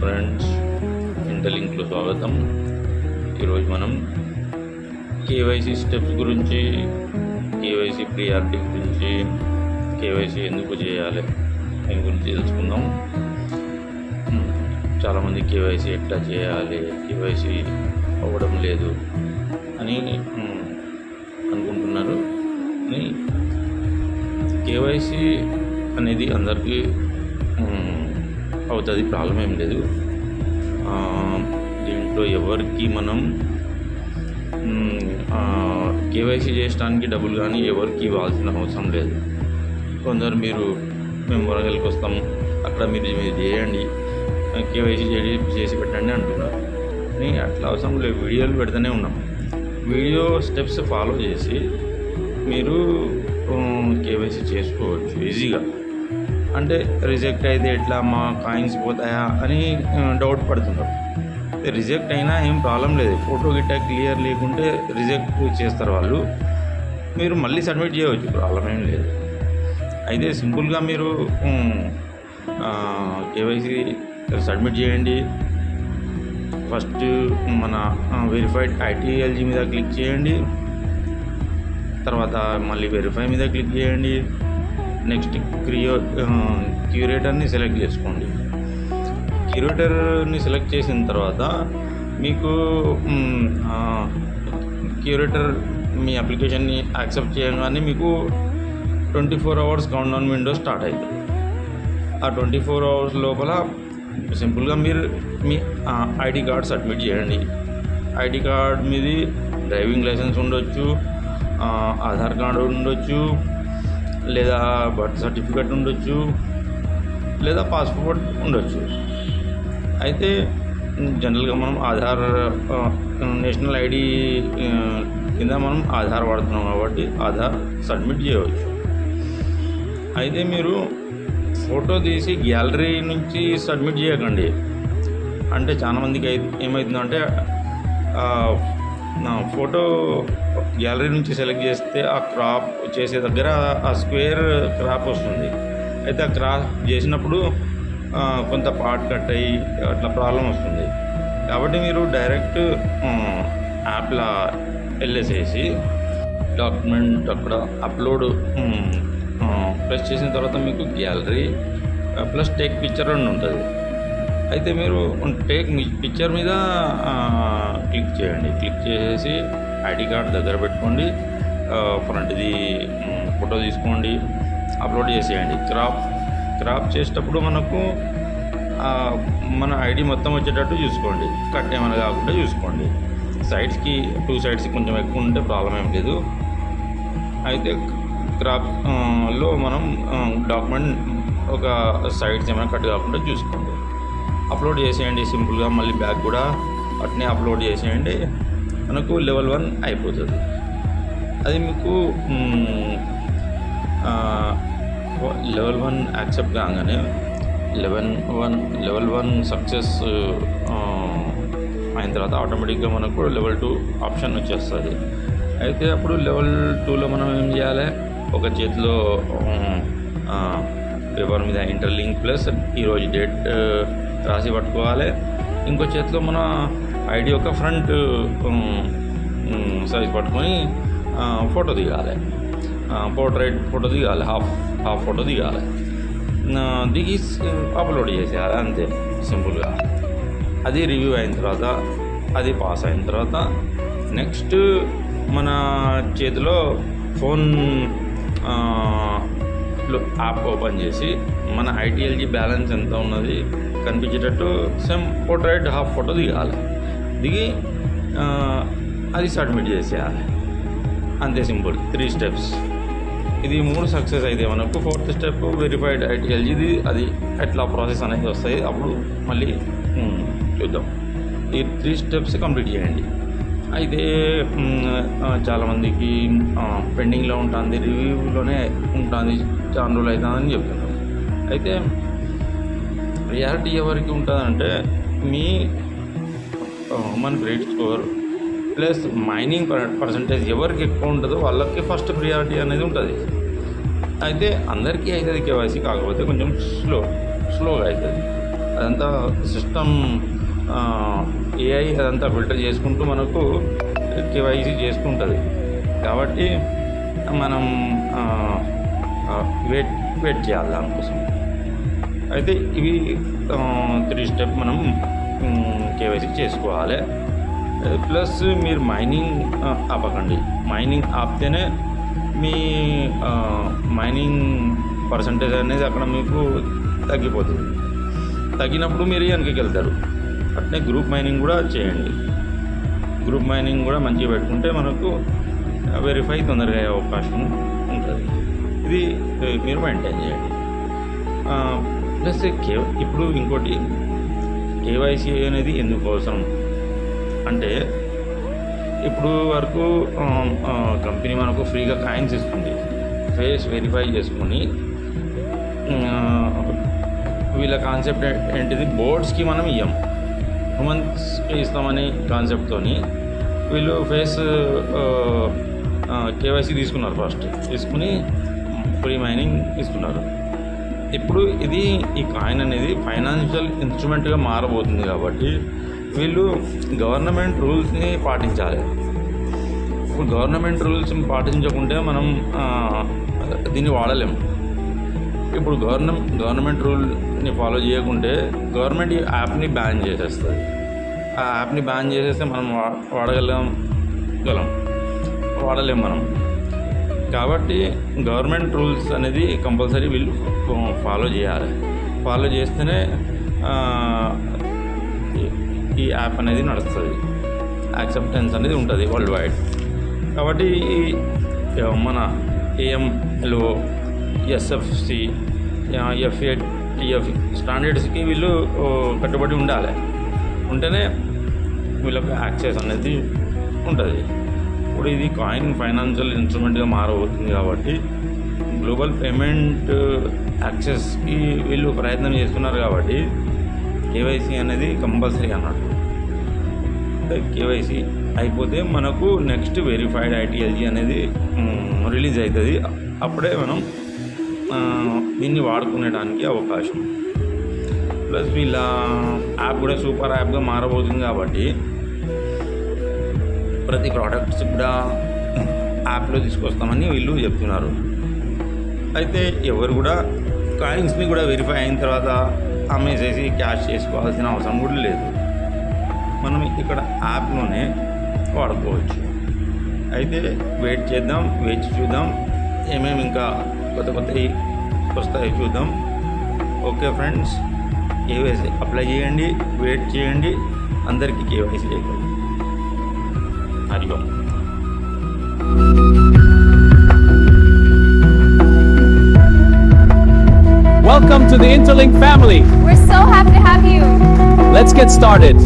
Friends, ఇంటర్లింక్లో స్వాగతం. ఈరోజు మనం కేవైసీ స్టెప్స్ గురించి, కేవైసీ ప్రియారిటీ గురించి, కేవైసీ ఎందుకు చేయాలి దీని గురించి తెలుసుకుందాం. చాలామంది కేవైసీ ఎట్లా చేయాలి, కేవైసీ అవ్వడం లేదు అని అనుకుంటున్నారు. కేవైసీ అనేది అందరికీ అవుతుంది, ప్రాబ్లం ఏం లేదు. దీంట్లో ఎవరికి మనం కేవైసీ చేయడానికి డబ్బులు కానీ ఎవరికి ఇవ్వాల్సిన అవసరం లేదు. కొందరు మేము వరంగల్కి వస్తాం, అక్కడ మీరు చేయండి, కేవైసీ చేసి పెట్టండి అంటున్నారు. అట్లా అవసరం లేదు, వీడియోలు పెడుతూనే ఉన్నాం. వీడియో స్టెప్స్ ఫాలో చేసి మీరు కేవైసీ చేసుకోవచ్చు ఈజీగా. అంటే రిజెక్ట్ అయితే ఎట్లా, మా కాయిన్స్ పోతాయా అని డౌట్ పడుతున్నారు. రిజెక్ట్ అయినా ఏం ప్రాబ్లం లేదు, ఫోటో గిట్టా క్లియర్ లేకుంటే రిజెక్ట్ చేస్తారు వాళ్ళు, మీరు మళ్ళీ సబ్మిట్ చేయవచ్చు, ప్రాబ్లం ఏం లేదు. అయితే సింపుల్గా మీరు కేవైసీ సబ్మిట్ చేయండి. ఫస్ట్ మన వెరిఫైడ్ ఐటీఎల్జీ మీద క్లిక్ చేయండి, తర్వాత మళ్ళీ వెరిఫై మీద క్లిక్ చేయండి. నెక్స్ట్ క్యూరేటర్ని సెలెక్ట్ చేసుకోండి. క్యూరేటర్ని సెలెక్ట్ చేసిన తర్వాత మీకు క్యూరేటర్ మీ అప్లికేషన్ని యాక్సెప్ట్ చేయగానే మీకు 24 hours కౌంట్డౌన్ విండో స్టార్ట్ అవుతుంది. ఆ 24 hours లోపల సింపుల్గా మీరు మీ ఐడి కార్డ్ సబ్మిట్ చేయండి. ఐడి కార్డ్ మీది డ్రైవింగ్ లైసెన్స్ ఉండొచ్చు, ఆధార్ కార్డు ఉండొచ్చు, లేదా బర్త్ సర్టిఫికెట్ ఉండొచ్చు, లేదా పాస్పోర్ట్ ఉండొచ్చు. అయితే జనరల్గా మనం ఆధార్ నేషనల్ ఐడి కింద మనం ఆధార్ వాడుతున్నాం కాబట్టి ఆధార్ సబ్మిట్ చేయవచ్చు. అయితే మీరు ఫోటో తీసి గ్యాలరీ నుంచి సబ్మిట్ చేయకండి. అంటే చాలామందికి ఏమవుతుందంటే ఫోటో గ్యాలరీ నుంచి సెలెక్ట్ చేస్తే ఆ క్రాప్ చేసే దగ్గర ఆ స్క్వేర్ క్రాప్ వస్తుంది. అయితే ఆ క్రాప్ చేసినప్పుడు కొంత పార్ట్ కట్ అయ్యి అట్లా ప్రాబ్లం వస్తుంది. కాబట్టి మీరు డైరెక్ట్ యాప్లో వెళ్ళేసేసి డాక్యుమెంట్ అక్కడ అప్లోడ్ ప్రెస్ చేసిన తర్వాత మీకు గ్యాలరీ ప్లస్ టేక్ పిక్చర్ అని ఉంటుంది. అయితే మీరు టేక్ పిక్చర్ మీద క్లిక్ చేయండి. క్లిక్ చేసేసి ఐడి కార్డ్ దగ్గర పెట్టుకోండి, ఫ్రంట్ది ఫోటో తీసుకోండి, అప్లోడ్ చేసేయండి. క్రాప్ చేసేటప్పుడు మనకు మన ఐడి మొత్తం వచ్చేటట్టు చూసుకోండి, కట్ ఏమైనా కాకుండా చూసుకోండి. సైడ్స్కి 2 sides కొంచెం ఎక్కువ ఉంటే ప్రాబ్లం ఏం లేదు. అయితే క్రాప్లో మనం డాక్యుమెంట్ ఒక సైడ్స్ ఏమైనా కట్ కాకుండా చూసుకోండి. అప్లోడ్ చేసేయండి సింపుల్గా. మళ్ళీ బ్యాక్ కూడా అట్నే అప్లోడ్ చేసేయండి, మనకు లెవెల్ 1 అయిపోతుంది. అది మీకు లెవెల్ 1 యాక్సెప్ట్ కాగానే లెవెల్ 1 సక్సెస్ అయిన తర్వాత ఆటోమేటిక్గా మనకు లెవెల్ 2 ఆప్షన్ వచ్చేస్తుంది. అయితే అప్పుడు లెవెల్ 2లో మనం ఏం చేయాలి, ఒక చేతిలో పేపర్ మీద ఇంటర్లింక్ ప్లస్ ఈరోజు డేట్ రాసి పట్టుకోవాలి, ఇంకో చేతిలో మన ఐడి యొక్క ఫ్రంట్ సైజ్ పట్టుకొని ఫోటో దిగాలి. పోర్ట్రైట్ ఫోటో దిగాలి, హాఫ్ ఫోటో దిగాలి. దిగి అప్లోడ్ చేసేయాలి, అంతే సింపుల్గా. అది రివ్యూ అయిన తర్వాత, అది పాస్ అయిన తర్వాత నెక్స్ట్ మన చేతిలో ఫోన్ యాప్ ఓపెన్ చేసి మన ఐటీఎల్జీ బ్యాలెన్స్ ఎంత ఉన్నది కనిపించేటట్టు సేమ్ పోర్ట్రైట్ హాఫ్ ఫోటో దిగాలి. దిగి అది సబ్మిట్ చేసేయాలి, అంతే సింపుల్. 3 steps. ఇది 3 సక్సెస్ అయితే మనకు 4th step వెరిఫైడ్ ఐటీఎల్జీది, అది ఎట్లా ప్రాసెస్ అనేది వస్తాయి అప్పుడు మళ్ళీ చూద్దాం. ఈ 3 steps కంప్లీట్ చేయండి. అయితే చాలామందికి పెండింగ్లో ఉంటుంది, రివ్యూలోనే ఉంటుంది, చాలా రోజులు అవుతుందని చెప్తున్నారు. అయితే ప్రియారిటీ ఎవరికి ఉంటుందంటే మీ మన credit score plus mining percentage ఎవరికి ఎక్కువ ఉంటుందో వాళ్ళకి ఫస్ట్ ప్రియారిటీ అనేది ఉంటుంది. అయితే అందరికీ అవుతుంది కేవైసీ, కాకపోతే కొంచెం స్లోగా అవుతుంది. అదంతా సిస్టమ్ ఏఐ అదంతా ఫిల్టర్ చేసుకుంటూ మనకు కేవైసీ చేసుకుంటుంది. కాబట్టి మనం వెయిట్ చేయాలి దానికోసం. అయితే ఇవి 3 స్టెప్ మనం కేవైసీ చేసుకోవాలి. ప్లస్ మీరు మైనింగ్ ఆపకండి. మైనింగ్ ఆపితేనే మీ మైనింగ్ పర్సంటేజ్ అనేది అక్కడ మీకు తగ్గిపోతుంది. తగ్గినప్పుడు మీరు వెనక్కి వెళ్తారు. అట్నే గ్రూప్ మైనింగ్ కూడా చేయండి. గ్రూప్ మైనింగ్ కూడా మంచిగా పెట్టుకుంటే మనకు వెరిఫై తొందరగా అయ్యే అవకాశం ఉంటుంది. ఇది మీరు మెయింటైన్ చేయండి. ప్లస్ ఇప్పుడు ఇంకోటి, కేవైసీ అనేది ఎందుకు అవసరం అంటే, ఇప్పుడు వరకు కంపెనీ మనకు ఫ్రీగా కాయిన్స్ ఇస్తుంది. ఫేస్ వెరిఫై చేసుకొని వీళ్ళ కాన్సెప్ట్ ఏంటిది, బోర్డ్స్కి మనం ఇయ్యం, హ్యూమన్స్కి ఇస్తామని కాన్సెప్ట్తో వీళ్ళు ఫేస్ కేవైసీ తీసుకున్నారు. ఫస్ట్ తీసుకుని ఫ్రీ మైనింగ్ ఇస్తున్నారు. ఇప్పుడు ఈ కాయిన్ అనేది ఫైనాన్షియల్ ఇన్స్ట్రుమెంట్గా మారబోతుంది. కాబట్టి వీళ్ళు గవర్నమెంట్ రూల్స్ని పాటించాలి. ఇప్పుడు గవర్నమెంట్ రూల్స్ని పాటించకుంటే మనం దీన్ని వాడలేము. ఇప్పుడు గవర్నమెంట్ రూల్ని ఫాలో చేయకుంటే గవర్నమెంట్ ఈ యాప్ని బ్యాన్ చేసేస్తుంది. ఆ యాప్ని బ్యాన్ చేసేస్తే మనం వాడలేం మనం. కాబట్టి గవర్నమెంట్ రూల్స్ అనేది కంపల్సరీ వీళ్ళు ఫాలో చేయాలి. ఫాలో చేస్తేనే ఈ యాప్ అనేది నడుస్తుంది, యాక్సెప్టెన్స్ అనేది ఉంటుంది వరల్డ్ వైడ్. కాబట్టి మన AMLO, SFC, FATF స్టాండర్డ్స్కి వీళ్ళు కట్టుబడి ఉండాలి. ఉంటేనే వీళ్ళకి యాక్సెస్ అనేది ఉంటుంది. ఇప్పుడు ఇది కాయిన్ ఫైనాన్షియల్ ఇన్స్ట్రుమెంట్గా మారబోతుంది. కాబట్టి గ్లోబల్ పేమెంట్ యాక్సెస్కి వీళ్ళు ప్రయత్నం చేస్తున్నారు. కాబట్టి కేవైసీ అనేది కంపల్సరీ అన్నట్టు. కేవైసీ అయిపోతే మనకు నెక్స్ట్ వెరిఫైడ్ ITLG అనేది రిలీజ్ అవుతుంది. అప్పుడే మనం దీన్ని వాడుకునేడానికి అవకాశం. ప్లస్ వీళ్ళ యాప్ కూడా సూపర్ యాప్గా మారబోతుంది. కాబట్టి ప్రతి ప్రోడక్ట్స్ కూడా యాప్లో తీసుకొస్తామని వీళ్ళు చెప్తున్నారు. అయితే ఎవరు కూడా కాయిన్స్ని కూడా వెరిఫై అయిన తర్వాత అమ్మేసేసి క్యాష్ చేసుకోవాల్సిన అవసరం కూడా లేదు. మనం ఇక్కడ యాప్లోనే వాడుకోవచ్చు. అయితే వెయిట్ చేద్దాం, వేచి చూద్దాం, ఏమేమి ఇంకా కొత్తవి వస్తాయో చూద్దాం. ఓకే ఫ్రెండ్స్, కేవైసీ అప్లై చేయండి, వెయిట్ చేయండి, అందరికీ కేవైసీ చేయండి. Hariom. Welcome to the Interlink family. We're so happy to have you. Let's get started.